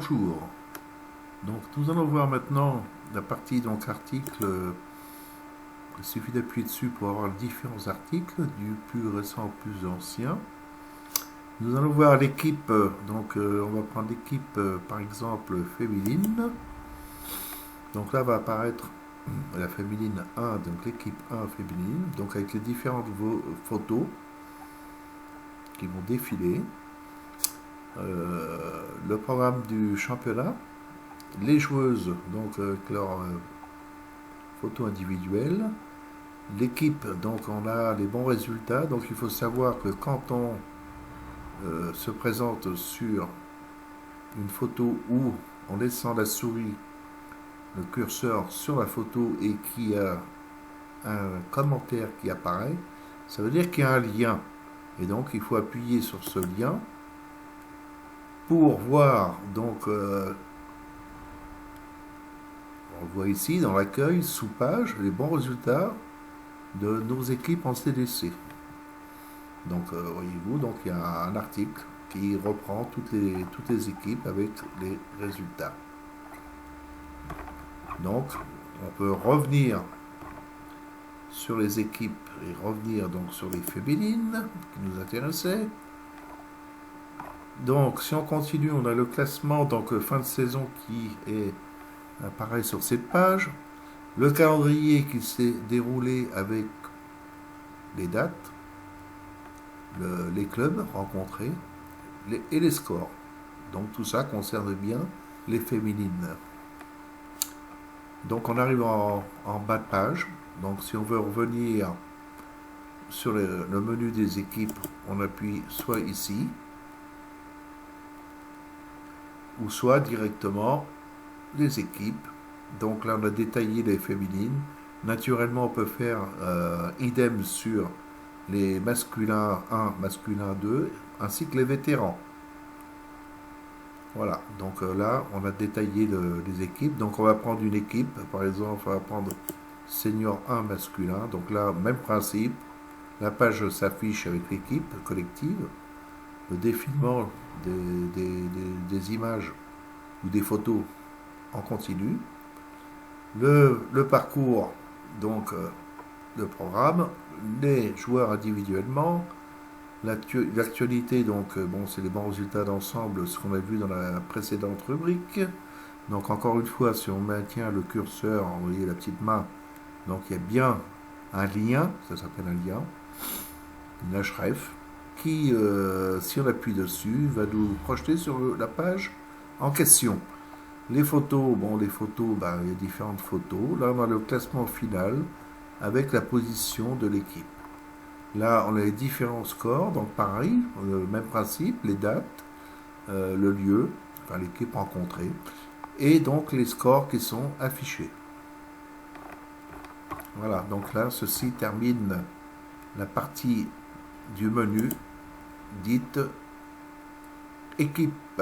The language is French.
Bonjour. Donc nous allons voir maintenant la partie donc article. Il suffit d'appuyer dessus pour avoir les différents articles du plus récent au plus ancien. Nous allons voir l'équipe. Donc on va prendre l'équipe par exemple féminine. Donc là va apparaître la féminine 1, donc l'équipe 1 féminine, donc avec les différentes photos qui vont défiler. Le programme du championnat, les joueuses donc avec leurs photos individuelles, l'équipe, donc on a les bons résultats. Donc il faut savoir que quand on se présente sur une photo ou en laissant la souris, le curseur sur la photo et qu'il y a un commentaire qui apparaît, ça veut dire qu'il y a un lien, et donc il faut appuyer sur ce lien pour voir. Donc on voit ici dans l'accueil sous page les bons résultats de nos équipes en CDC. Donc voyez-vous, donc il y a un article qui reprend toutes les équipes avec les résultats. Donc on peut revenir sur les équipes et revenir donc sur les féminines qui nous intéressaient. Donc si on continue, on a le classement donc fin de saison qui apparaît sur cette page, le calendrier qui s'est déroulé avec les dates, les clubs rencontrés et les scores. Donc tout ça concerne bien les féminines. Donc on arrive en bas de page. Donc si on veut revenir sur le menu des équipes, on appuie soit ici, ou soit directement les équipes. Donc là on a détaillé les féminines. Naturellement on peut faire idem sur les masculins 1, masculin 2, ainsi que les vétérans. Voilà, donc là on a détaillé les équipes. Donc on va prendre une équipe, par exemple on va prendre senior 1 masculin. Donc là même principe, la page s'affiche avec l'équipe collective, le défilement des images ou des photos en continu, le parcours, donc le programme, les joueurs individuellement, l'actualité, donc bon, c'est les bons résultats d'ensemble, ce qu'on a vu dans la précédente rubrique. Donc encore une fois, si on maintient le curseur, vous voyez la petite main, donc il y a bien un lien, ça s'appelle un lien, une href, qui, si on appuie dessus, va nous projeter sur la page en question. Les photos, bon, les photos, ben, il y a différentes photos. Là, on a le classement final avec la position de l'équipe. Là, on a les différents scores, donc pareil, le même principe, les dates, le lieu, enfin l'équipe rencontrée, et donc les scores qui sont affichés. Voilà, donc là, ceci termine la partie du menu dite équipe.